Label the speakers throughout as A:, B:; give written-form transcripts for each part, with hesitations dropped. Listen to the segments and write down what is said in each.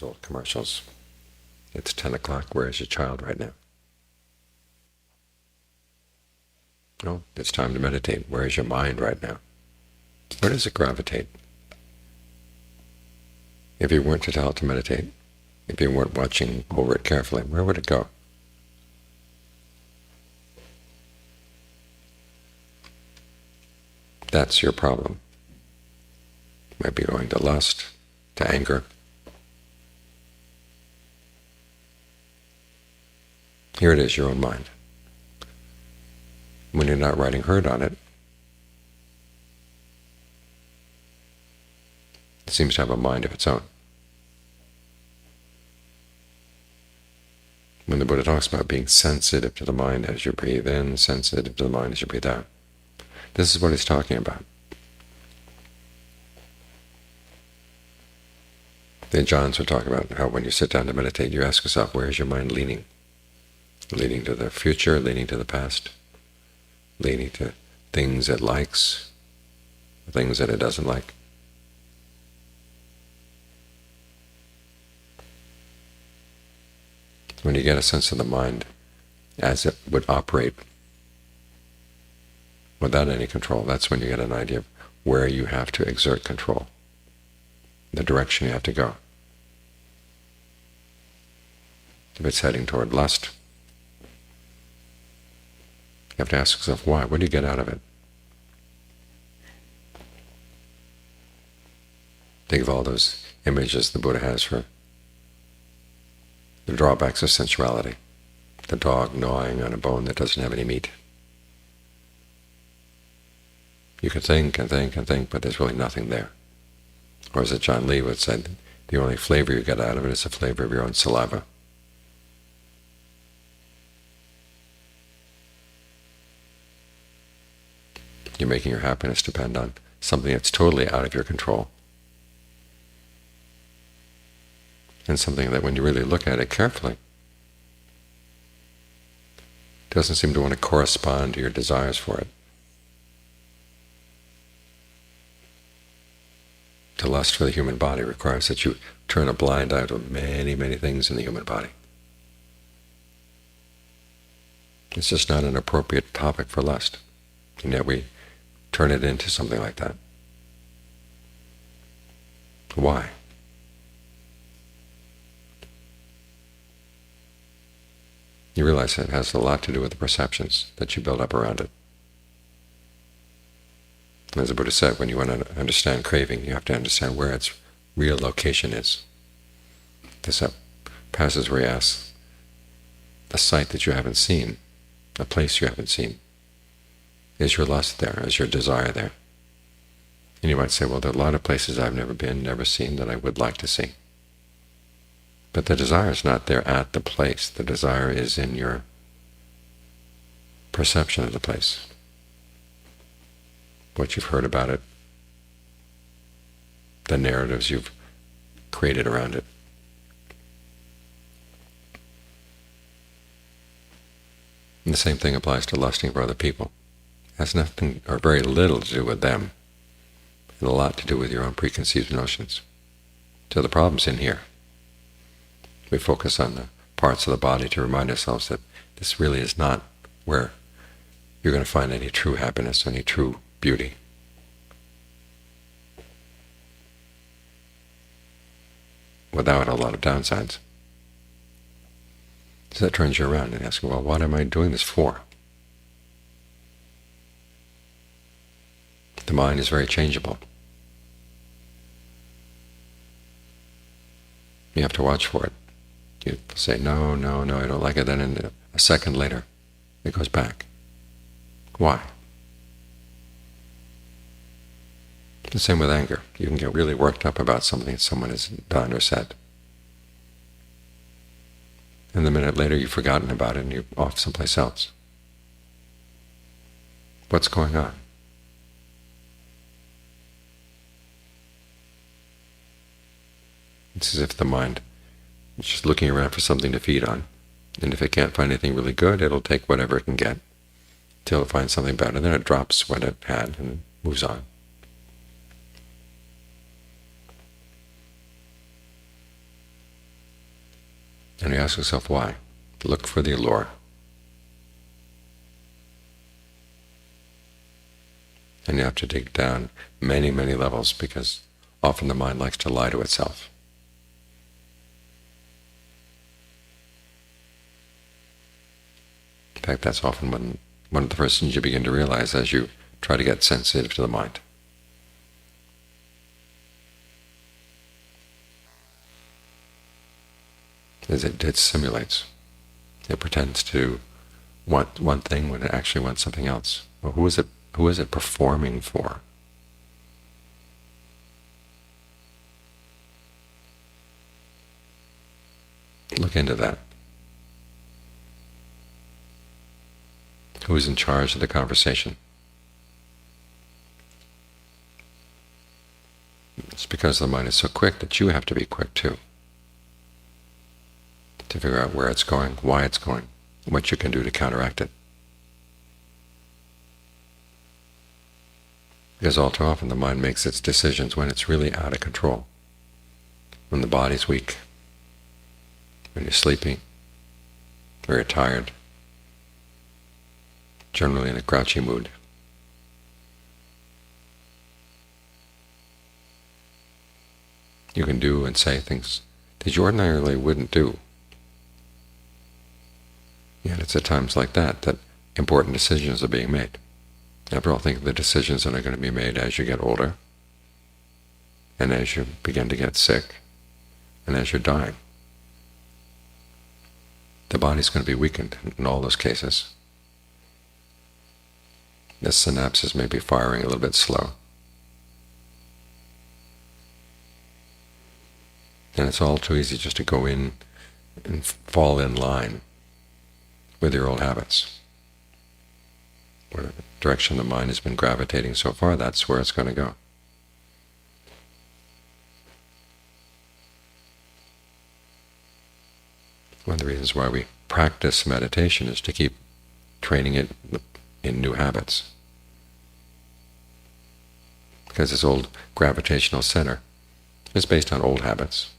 A: those old commercials. It's 10 o'clock, where is your child right now? No, it's time to meditate. Where is your mind right now? Where does it gravitate? If you weren't to tell it to meditate, if you weren't watching over it carefully, where would it go? That's your problem. It might be going to lust, to anger. Here it is, your own mind. When you're not riding herd on it, it seems to have a mind of its own. When the Buddha talks about being sensitive to the mind as you breathe in, sensitive to the mind as you breathe out, this is what he's talking about. The Ajahns would talk about how when you sit down to meditate, you ask yourself, where is your mind leaning? Leaning to the future, leaning to the past, leaning to things it likes, things that it doesn't like. When you get a sense of the mind as it would operate without any control, that's when you get an idea of where you have to exert control, the direction you have to go. If it's heading toward lust, you have to ask yourself, why? What do you get out of it? Think of all those images the Buddha has for the drawbacks of sensuality. The dog gnawing on a bone that doesn't have any meat. You can think and think and think, but there's really nothing there. Or as Ajahn Lee would say, the only flavor you get out of it is the flavor of your own saliva. You're making your happiness depend on something that's totally out of your control. And something that when you really look at it carefully, doesn't seem to want to correspond to your desires for it. To lust for the human body requires that you turn a blind eye to many, many things in the human body. It's just not an appropriate topic for lust, and yet we turn it into something like that. Why? You realize that it has a lot to do with the perceptions that you build up around it. As the Buddha said, when you want to understand craving, you have to understand where its real location is. There's a passage where he asks, a sight that you haven't seen, a place you haven't seen, is your lust there? Is your desire there? And you might say, well, there are a lot of places I've never been, never seen, that I would like to see. But the desire is not there at the place. The desire is in your perception of the place, what you've heard about it, the narratives you've created around it. And the same thing applies to lusting for other people. It has nothing or very little to do with them, and a lot to do with your own preconceived notions. So the problem's in here. We focus on the parts of the body to remind ourselves that this really is not where you're going to find any true happiness, any true beauty. Without a lot of downsides. So that turns you around and asks, well, what am I doing this for? The mind is very changeable. You have to watch for it. You say, no, no, no, I don't like it. Then in a second later, it goes back. Why? The same with anger. You can get really worked up about something that someone has done or said. And the minute later, you've forgotten about it and you're off someplace else. What's going on? It's as if the mind is just looking around for something to feed on. And if it can't find anything really good, it'll take whatever it can get till it finds something better. Then it drops what it had and moves on. And you ask yourself why. Look for the allure. And you have to dig down many, many levels, because often the mind likes to lie to itself. In fact, that's often one of the first things you begin to realize as you try to get sensitive to the mind. Is it simulates. It pretends to want one thing when it actually wants something else. Well, who is it performing for? Look into that. Who is in charge of the conversation? It's because the mind is so quick that you have to be quick too, to figure out where it's going, why it's going, what you can do to counteract it. Because all too often the mind makes its decisions when it's really out of control, when the body's weak, when you're sleepy, or you're tired, generally in a grouchy mood. You can do and say things that you ordinarily wouldn't do. Yet it's at times like that that important decisions are being made. After all, think of the decisions that are going to be made as you get older, and as you begin to get sick, and as you're dying. The body's going to be weakened in all those cases. The synapses may be firing a little bit slow. And it's all too easy just to go in and fall in line with your old habits. Whatever direction the mind has been gravitating so far, that's where it's going to go. One of the reasons why we practice meditation is to keep training it in new habits. Because this old gravitational center is based on old habits.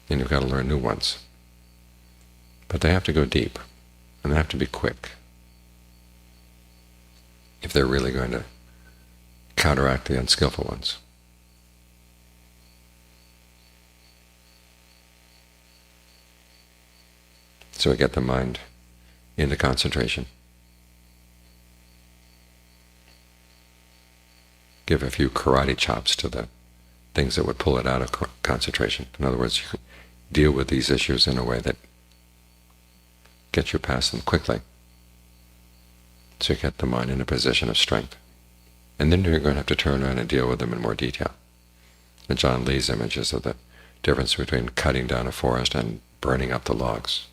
A: And you've got to learn new ones. But they have to go deep, and they have to be quick, if they're really going to counteract the unskillful ones. So we get the mind into concentration. Give a few karate chops to the things that would pull it out of concentration. In other words, you deal with these issues in a way that gets you past them quickly. So you get the mind in a position of strength. And then you're going to have to turn around and deal with them in more detail. And John Lee's images of the difference between cutting down a forest and burning up the logs.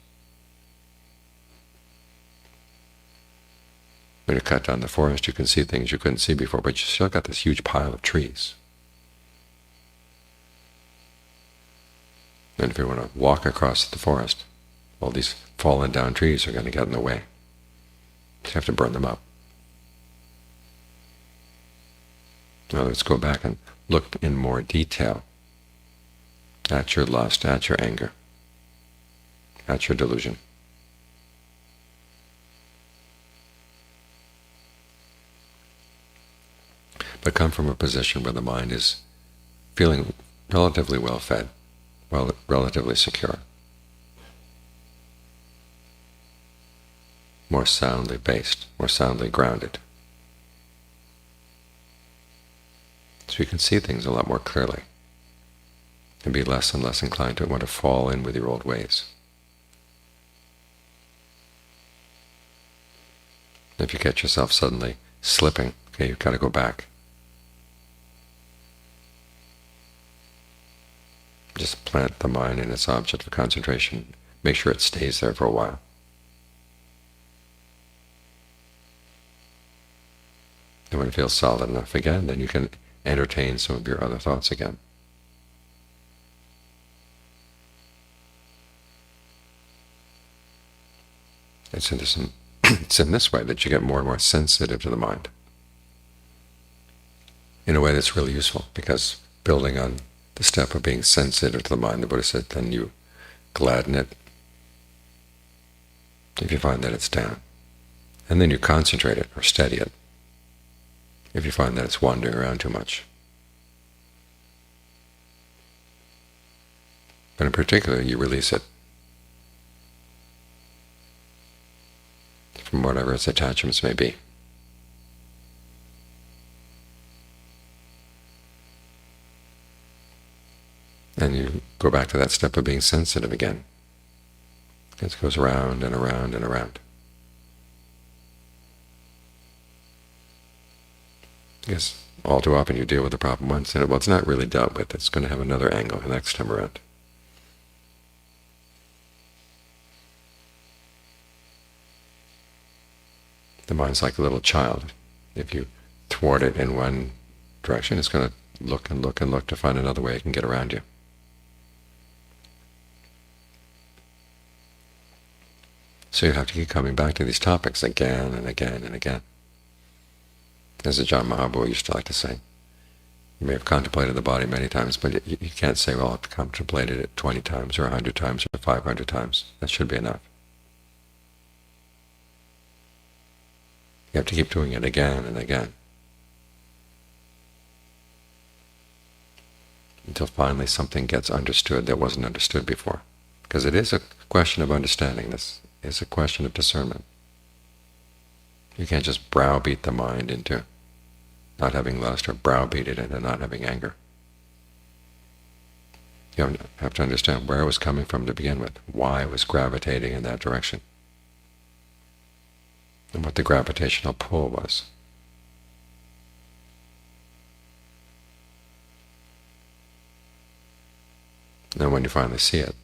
A: When you cut down the forest, you can see things you couldn't see before, but you still got this huge pile of trees. And if you want to walk across the forest, all these fallen down trees are going to get in the way. So you have to burn them up. Now let's go back and look in more detail at your lust, at your anger, at your delusion. But come from a position where the mind is feeling relatively well fed, relatively secure, more soundly based, more soundly grounded. So you can see things a lot more clearly and be less and less inclined to want to fall in with your old ways. If you catch yourself suddenly slipping, okay, you've got to go back. Just plant the mind in its object of concentration. Make sure it stays there for a while. And when it feels solid enough again, then you can entertain some of your other thoughts again. It's in this way that you get more and more sensitive to the mind, in a way that's really useful, because building on the step of being sensitive to the mind, the Buddha said, then you gladden it if you find that it's down. And then you concentrate it or steady it if you find that it's wandering around too much. But in particular, you release it from whatever its attachments may be. And you go back to that step of being sensitive again. It goes around and around and around. Because all too often you deal with the problem once, and well, it's not really dealt with. It's going to have another angle the next time around. The mind's like a little child. If you thwart it in one direction, it's going to look and look and look to find another way it can get around you. So you have to keep coming back to these topics again and again and again. As Ajahn Mahabua used to like to say, you may have contemplated the body many times, but you can't say, well, I've contemplated it 20 times or 100 times or 500 times. That should be enough. You have to keep doing it again and again, until finally something gets understood that wasn't understood before. Because it is a question of understanding. This is a question of discernment. You can't just browbeat the mind into not having lust, or browbeat it into not having anger. You have to understand where it was coming from to begin with, why it was gravitating in that direction, and what the gravitational pull was. And when you finally see it,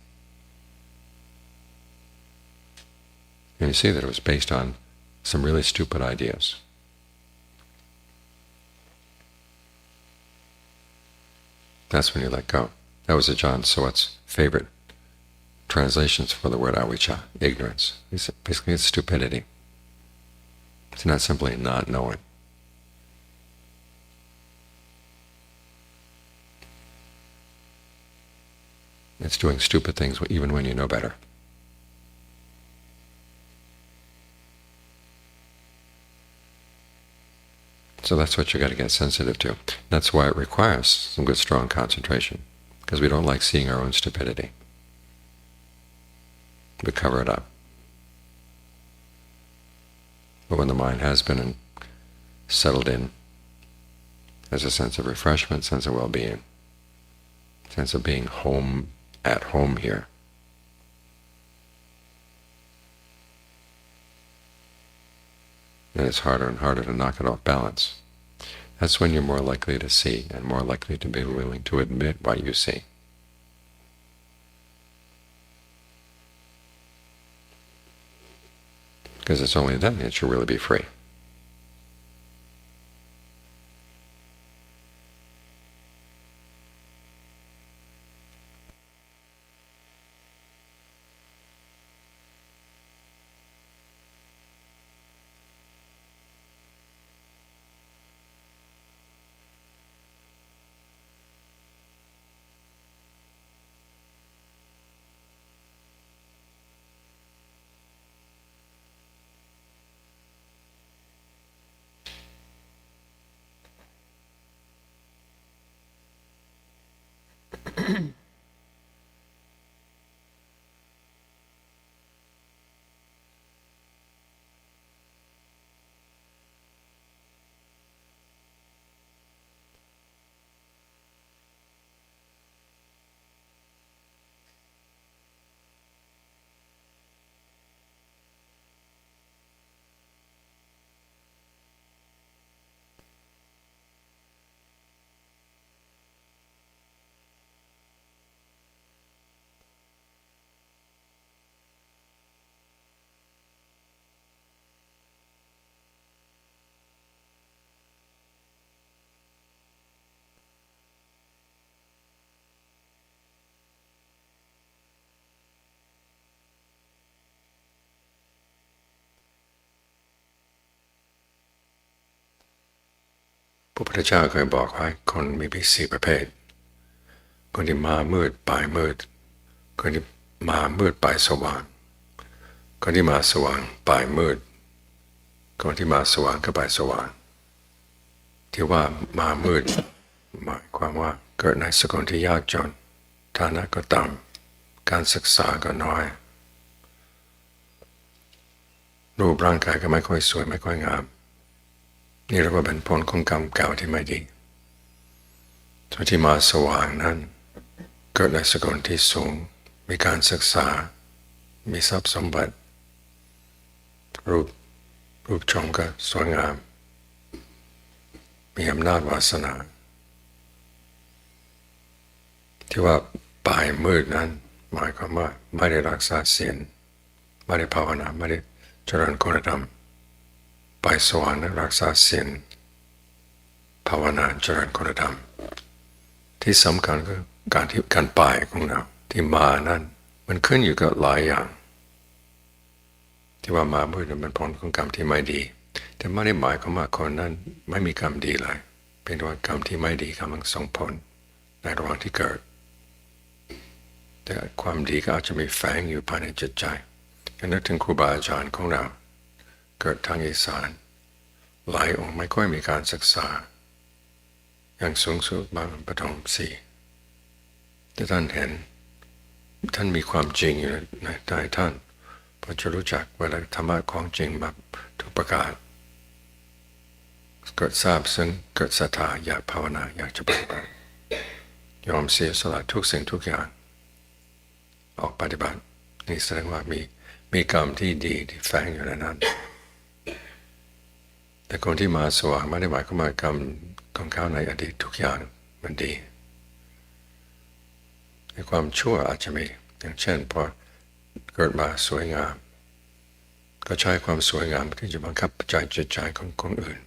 A: and you see that it was based on some really stupid ideas. That's when you let go. That was Ajahn Suwat's favorite translations for the word avijja, ignorance. He said basically it's stupidity. It's not simply not knowing. It's doing stupid things even when you know better. So that's what you got to get sensitive to. That's why it requires some good, strong concentration, because we don't like seeing our own stupidity. We cover it up. But when the mind has been settled in, there's a sense of refreshment, sense of well-being, sense of being at home here. And it's harder and harder to knock it off balance. That's when you're more likely to see and more likely to be willing to admit what you see. Because it's only then that you'll really be free. Put พระพุทธเจ้าเคยบอกว่าคนมี4ประเภท
B: คนที่มามืดไปมืดคนที่มามืดไปสว่างคนที่มาสว่างไปมืดคนที่มาสว่างก็ไปสว่างที่ว่ามามืดหมายความว่าเกิดในสกุลที่ยากจนฐานะก็ต่ำการศึกษาก็น้อยรูปร่างกายก็ไม่ค่อยสวยไม่ค่อยงามนี่เรียกว่าเป็นผลของกรรมเก่าที่ไม่ดีส่วนที่มาสว่างนั้นเกิดในสกุลที่สูงมีการศึกษามีทรัพย์สมบัติรูปชมก็สวยงามมีอำนาจวาสนาที่ว่าปลายมืดนั้นหมายความว่าไม่ได้รักษาศีลไม่ได้ภาวนาไม่ได้เจริญคุณธรรมปลายสว่างนั้นรักษาศีลภาวนาเจริญคุณธรรมที่สำคัญก็การปลายของเราที่มานั้นมันขึ้นอยู่กับหลายอย่างที่ว่ามามืดนั้นเป็นผลของกรรมที่ไม่ดีแต่ไม่ได้หมายความว่าคนนั้นไม่มีกรรมดีเลยเป็นว่ากรรมที่ไม่ดีกำลังส่งผลในระหว่างที่เกิดแต่ความดีก็อาจจะมีแฝงอยู่ภายในจิตใจนึกถึงครูบาอาจารย์ของเราเกิดทางอีสานหลายองค์ไม่ค่อยมีการศึกษาอย่างสูงสุดบางปฐมสี่แต่ท่านเห็นท่านมีความจริงอยู่ในใจท่านพอจะรู้จักเวลาธรรมะของจริงแบบทุกประการเกิดทราบซึ่งเกิดศรัทธาอยากภาวนาอยากจะปฏิบัติยอมเสียสละทุกสิ่งทุกอย่างออกปฏิบัตินี่แสดงว่ามีกรรมที่ดีที่แฝงอยู่ในนั้นแต่คนที่มาสว่างไม่ได้หมายความว่ากรรมของเขาในอดีตทุกอย่างมันดีในความชั่วอาจจะมีอย่างเช่นพอเกิดมาสวยงามก็ใช้ความสวยงามที่จะบังคับใจจิตใจของคนอื่น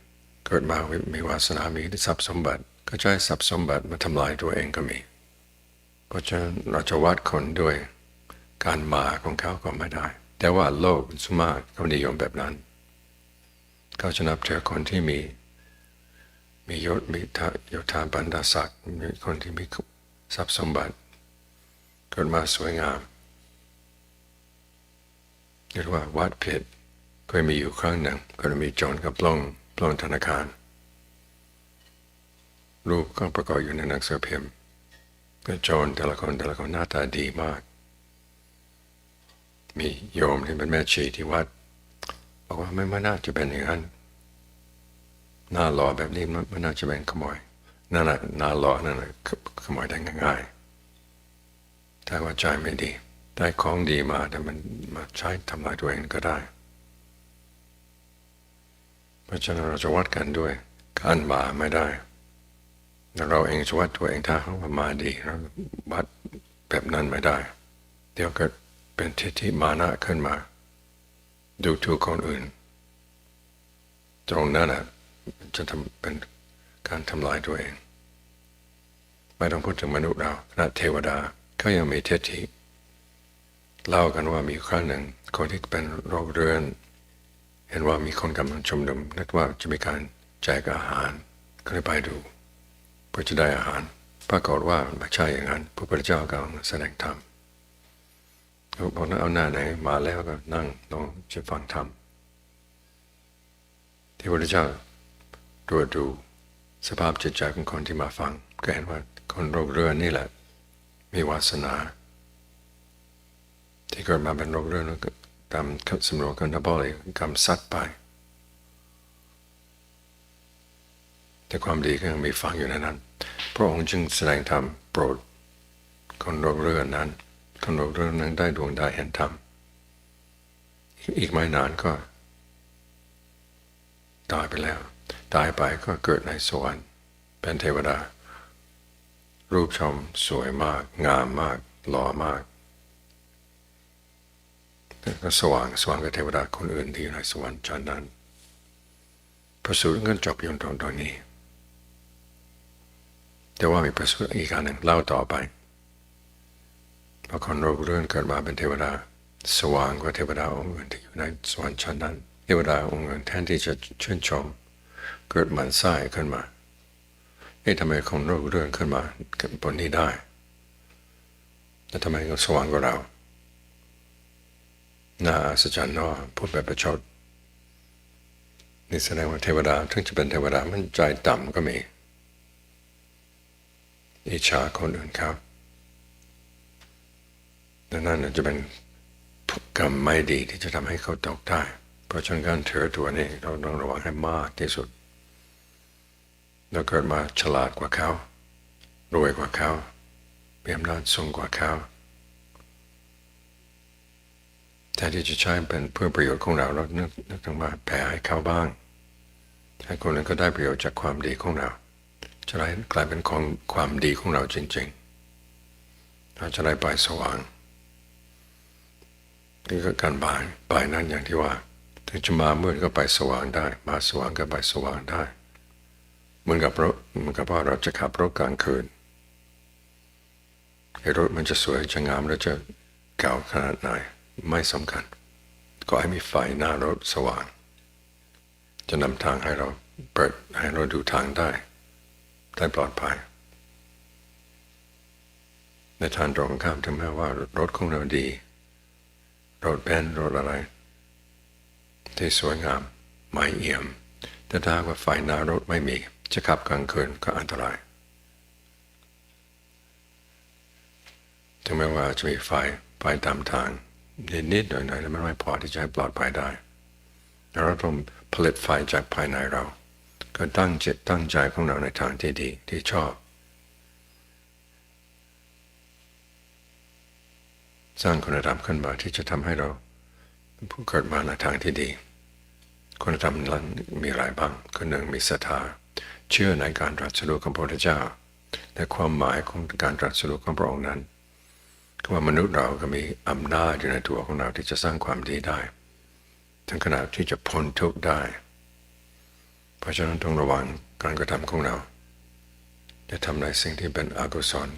B: เกิดมามีวาสนามีทรัพย์สมบัติก็ใช้ทรัพย์สมบัติมาทำลายตัวเองก็มีเพราะฉะนั้นเราจะวัดคนด้วยการมาของเขาก็ไม่ได้แต่ว่าโลกสมมติเขานิยมแบบนั้นเขาจะนับถือคนที่มียศมียศถาบรรดาศักดิ์มีคนที่มีทรัพย์สมบัติเกิดมาสวยงามเรียกว่าวัดเพชรเคยมีอยู่ครั้งหนึ่งก็มีโจรกับปล้นธนาคารรูปก็ประกอบอยู่ในหนังสือพิมพ์ก็โจรแต่ละคนหน้าตาดีมากมีโยมที่เป็นแม่ชีที่วัดบอกว่าไม่น่าจะเป็นอย่างนั้นหน้าหล่อแบบนี้ไม่น่าจะเป็นขโมยนั่นแหละหน้าหล่อนั่นแหละขโมยได้ง่ายๆถ้าว่าใจไม่ดีได้ของดีมาแต่มันมาใช้ทำลายตัวเองก็ได้เพราะฉะนั้นเราจะวัดกันด้วยการมาไม่ได้เราเองจะวัดตัวเองถ้าเขามาดีเราวัดแบบนั้นไม่ได้เดี๋ยวเกิดเป็นทิฏฐิมานะขึ้นมาดูถูกคนอื่นตรงนั้นแหละจะเป็นการทำลายตัวเองไม่ต้องพูดถึงมนุษย์เราขณะเทวดาเขายังมีทิฏฐิเล่ากันว่ามีครั้งหนึ่งคนที่เป็นโรคเรื้อนเห็นว่ามีคนกำลังชุมนุมนึกว่าจะมีการแจกอาหารก็เลยไปดูเพื่อจะได้อาหารปรากฏว่าไม่ใช่อย่างนั้นพระพุทธเจ้ากำลังแสดงธรรมเขาบอกนั้นเอาหน้าไหนมาแล้วก็นั่งลงจะฟังธรรมที่พระพุทธเจ้าตรวจดูสภาพจิตใจของคนที่มาฟังก็เห็นว่าคนโรคเรื้อนนี่แหละมีวาสนาที่เกิดมาเป็นโรคเรื้อนตามสำนวนกันนะบอกเลยกรรมซัดไปแต่ความดีก็ยังมีฝังอยู่ในนั้นพระองค์จึงแสดงธรรมโปรดคนโรคเรื้อนนั้นคนโรคเรื้อนนั้นได้ดวงตาเห็นธรรมอีกไม่นานก็ตายไปแล้วตายไปก็เกิดในสวรรค์เป็นเทวดารูปชมสวยมากงามมากหล่อมากก็สว่างกับเทวดาคนอื่นที่อยู่ในสวรรค์ชั้นนั้นพระสูตรก็จบอยู่ตรงนี้แต่ว่ามีพระสูตรอีกอันหนึ่งเล่าต่อไปพอคนโรคเรื้อนเกิดมาเป็นเทวดาสว่างกว่าเทวดาองค์อื่นที่อยู่ในสวรรค์ชั้นนั้นเทวดาองค์อื่นแทนที่จะชื่นชมเกิดหมั่นไส้ขึ้นมาทำไมคนโรคเรื้อนขึ้นมาบนนี้ได้ แต่ทำไมเขาสว่างกว่าเราน่าอัศจรรย์เนาะพูดแบบประชดนี่แสดงว่าเทวดาถึงจะเป็นเทวดามันใจต่ำก็มีอิจฉาคนอื่นครับดังนั้นจะเป็นกรรมไม่ดีที่จะทำให้เขาตกได้เพราะฉะนั้นการถือตัวนี้เราต้องระวังให้มากที่สุดเราเกิดมาฉลาดกว่าเขารวยกว่าเขามีอำนาจสูงกว่าเขาแต่ที่จะใช้เป็นเพื่อประโยชน์ของเราเรานึกถึงว่าแผ่ให้เขาบ้างให้คนนั้นก็ได้ประโยชน์จากความดีของเราจะได้กลายเป็นของความดีของเราจริงๆเราจะได้ไปสว่างนี่ก็การบ่ายนั้นอย่างที่ว่าถึงจะมามืดก็ไปสว่างได้มาสว่างก็ไปสว่างได้เหมือนกับว่าเราจะขับรถกลางคืนรถมันจะสวยจะงามแล้วจะเก่าขนาดไหนไม่สำคัญก็ให้มีไฟหน้ารถสว่างจะนำทางให้เราเปิดให้เราดูทางได้ปลอดภัยในทางตรงข้ามถึงแม้ว่ารถของเราดีรถเบนซ์รถอะไรที่สวยงามไม่เอี่ยมแต่ถ้าว่าไฟหน้ารถไม่มีจะขับกลางคืนก็อันตรายถึงแม้ว่าจะมีไฟตามทางนิดๆหน่อยๆแล้วมันไม่พอที่จะให้ปลอดภัยได้เราต้องผลิตไฟจากภายในเราก็ตั้งจิตตั้งใจของเราในทางที่ดีที่ชอบสร้างคุณธรรมขึ้นมาที่จะทำให้เราผู้เกิดมาในทางที่ดีคุณธรรมนั้นมีหลายบ้างคือหนึ่งมีศรัทธาเชื่อในการตรัสรู้ของพระพุทธเจ้าและความหมายของการตรัสรู้ของพระองค์นั้นว่ามนุษย์เราก็มีอำนาจอยู่ในตัวของเราที่จะสร้างความดีได้ถึงขนาดที่จะพ้นทุกข์ได้เพราะฉะนั้นต้องระวังการกระทำของเราจะทำในสิ่งที่เป็นอกุศล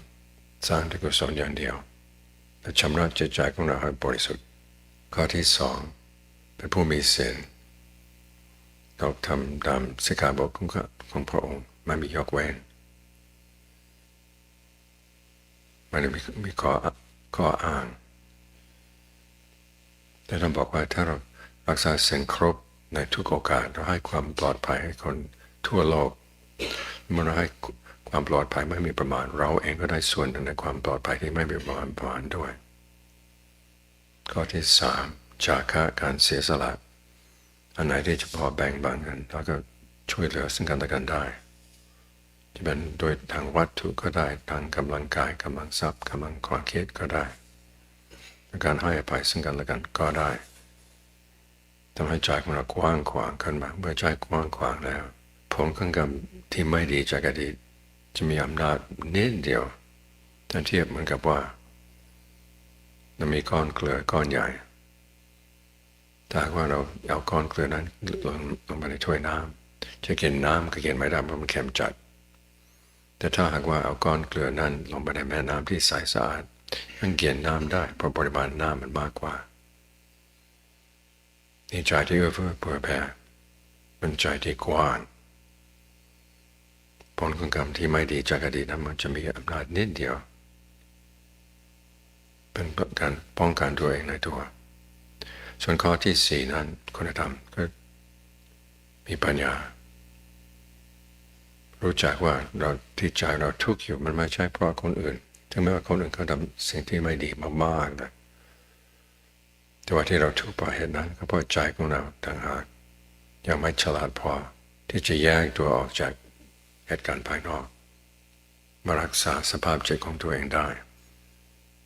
B: สร้างแต่กุศลอย่างเดียวและชำระจิตใจของเราให้บริสุทธิ์ข้อที่สองเป็นผู้มีศีลเราทำตามสิกขาบทของพระองค์ไม่มียกเว้นไม่ได้มีข้ออ้างแต่ต้องบอกว่าถ้าเรารักษาศีลครบในทุกโอกาสเราให้ความปลอดภัยให้คนทั่วโลกเมื่อเราให้ความปลอดภัยไม่มีประมาณเราเองก็ได้ส่วนหนึ่งในความปลอดภัยที่ไม่มีประมาณด้วยข้อที่สามจาคะการเสียสละอันไหนที่จะพอแบ่งบางกันแล้วก็ช่วยเหลือซึ่งกันและกันได้จะเป็นโดยทางวัตถุก็ได้ทางกำลังกายกำลังทรัพย์กำลังความคิดก็ได้การให้อภัยซึ่งกันและกันก็ได้ทำให้ใจของเรากว้างขวางขึ้นมาเมื่อใจกว้างขวางแล้วผลของกรรมที่ไม่ดีจากอดีตจะมีอำนาจนิดเดียวถ้าเทียบเหมือนกับว่าเรามีก้อนเกลือก้อนใหญ่ถ้าว่าเราเอาก้อนเกลือนั้นลงไปในถ้วยน้ำจะกินน้ำก็กินไม่ได้เพราะมันเค็มจัดแต่ถ้าหากว่าเอาก้อนเกลือนั้นลงไปในแม่น้ำที่ใสสะอาดยังกินน้ำได้เพราะปริมาณน้ำมันมากกว่านี่ใจที่เอื้อเฟื้อเผื่อแผ่เป็นใจที่กว้างผลของกรรมที่ไม่ดีจากอดีตนั้นมันจะมีอำนาจนิดเดียวเป็นการป้องกันตัวเองในตัวส่วนข้อที่สี่นั้นคุณธรรมก็มีปัญญารู้จักว่าเราที่ใจเราทุกข์อยู่มันไม่ใช่เพราะคนอื่นถึงแม้ว่าคนอื่นเขาทำสิ่งที่ไม่ดีมากๆนะแต่ว่าที่เราทุกข์เพราะเหตุนั้นก็เพราะใจของเราต่างหากยังไม่ฉลาดพอที่จะแยกตัวออกจากเหตุการณ์ภายนอกมารักษาสภาพจิตของตัวเองได้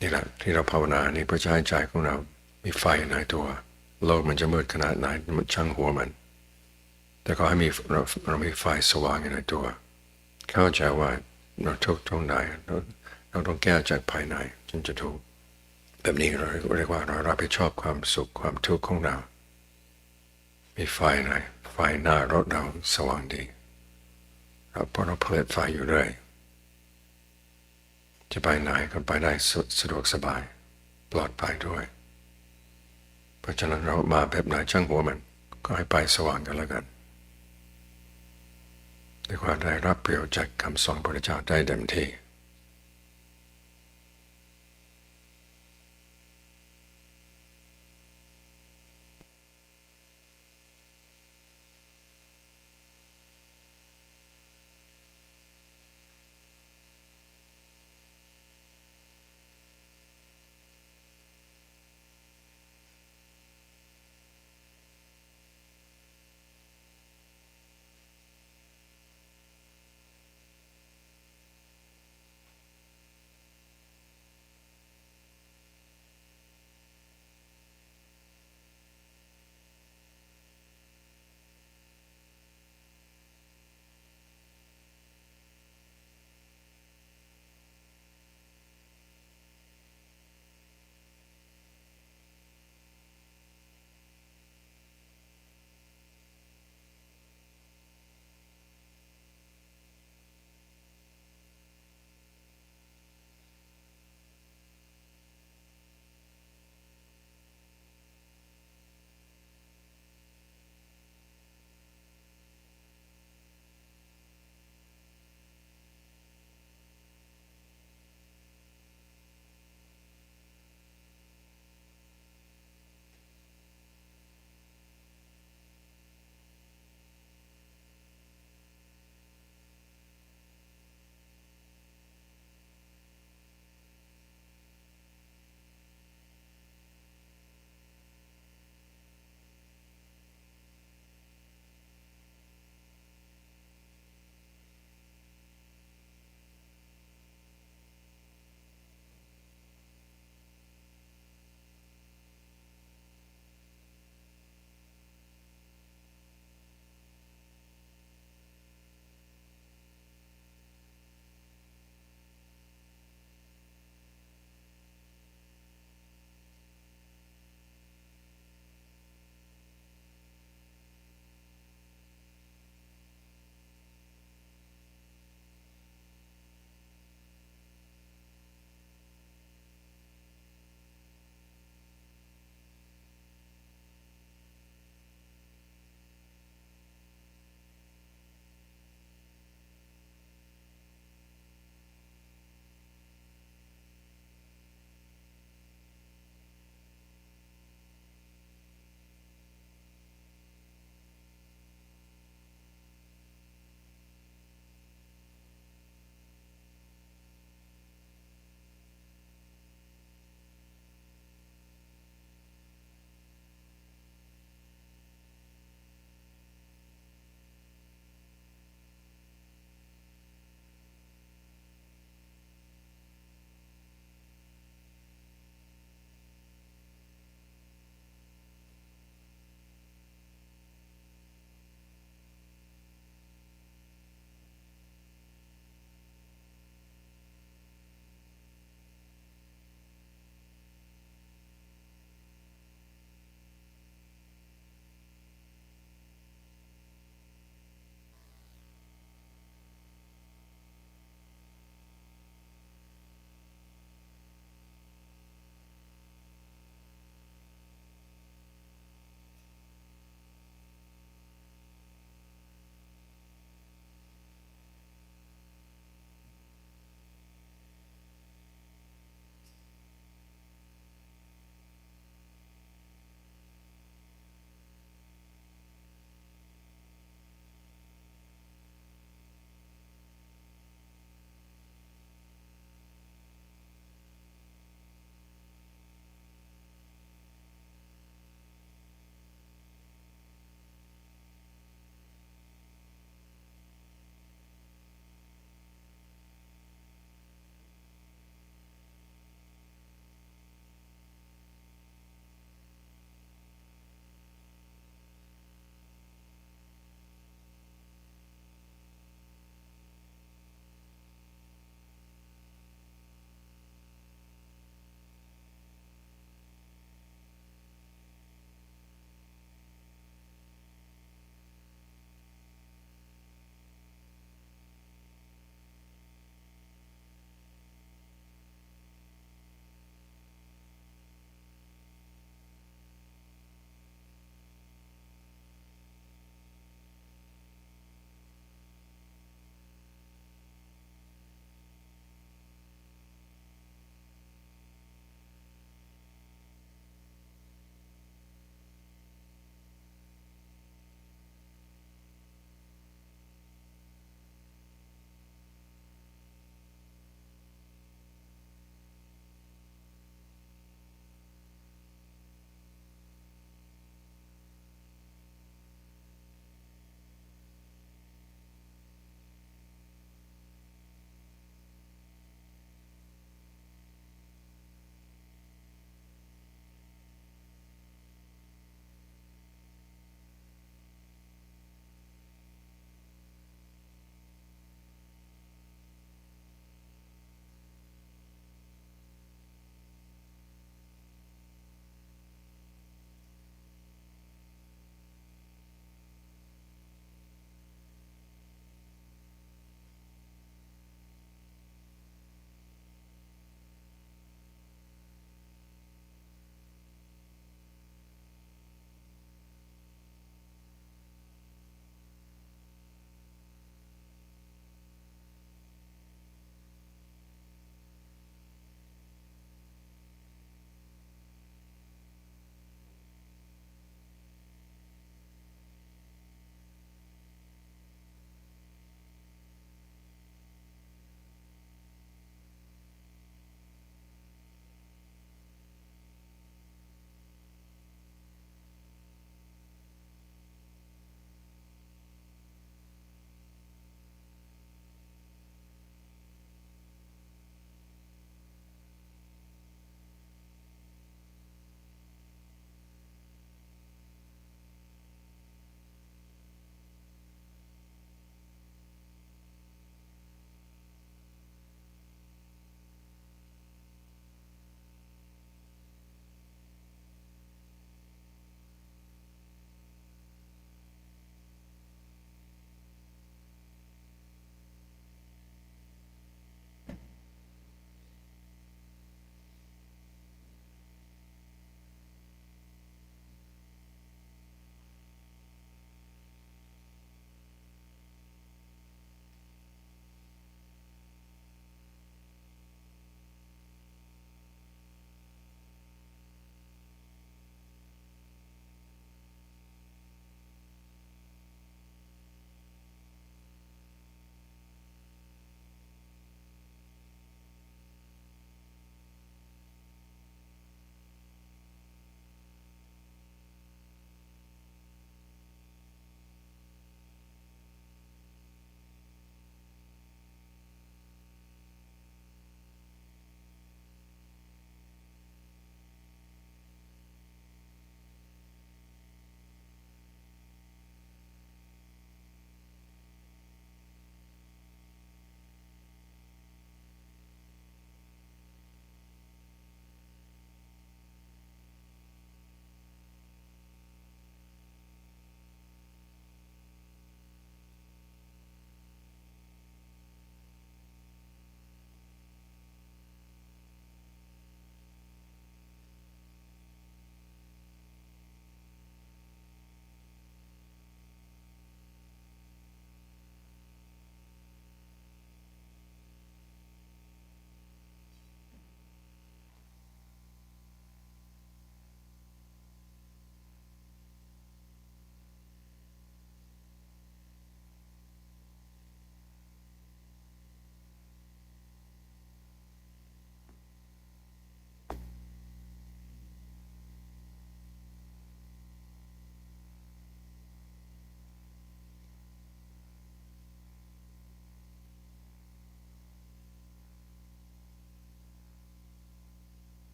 B: นี่แหละที่เราภาวนานี่เพื่อให้ใจของเรามีไฟในตัวโลกมันจะมืดขนาดไหนมันช่างหัวมันแต่ก็ให้เรามีไฟสว่างอยู่ในตัวเข้าใจว่าเราทุกข์ตรงไหนเราต้องแก้จากภายในจึงจะถูกแบบนี้เราเรียกว่าเรารับผิดชอบความสุขความทุกข์ของเรามีไฟในไฟหน้ารถเราสว่างดีเพราะเราผลิตไฟอยู่เรื่อยจะไปไหนก็ไปได้สะดวกสบายปลอดภัยด้วยเพราะฉะนั้นเรามาแบบไหนช่างหัวมันก็ให้ไปสว่างกันแล้วกันด้วยความได้รับประโยชน์จากคำสอนพระพุทธเจ้าได้เต็มที่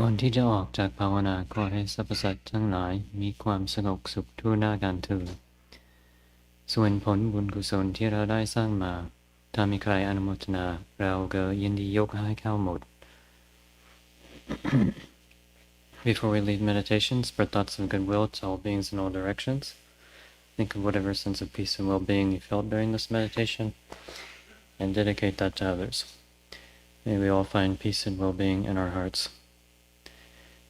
C: ก่อนที่จะออกจากภาวนาขอให้สรรพสัตว์ทั้งหลายมีความสงบสุขทั่วหน้ากันเถิดส่วนผลบุญกุศลที่เราได้สร้างมาถ้ามีใครอนุโมทนาเราก็ยินดียกให้เข้าหมด Before we lead meditation, spread thoughts of goodwill to all beings in all directions. Think of whatever sense of peace and well-being you felt during this meditation and dedicate that to others. May we all find peace and well-being in our hearts.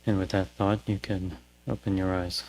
C: And with that thought, you can open your eyes.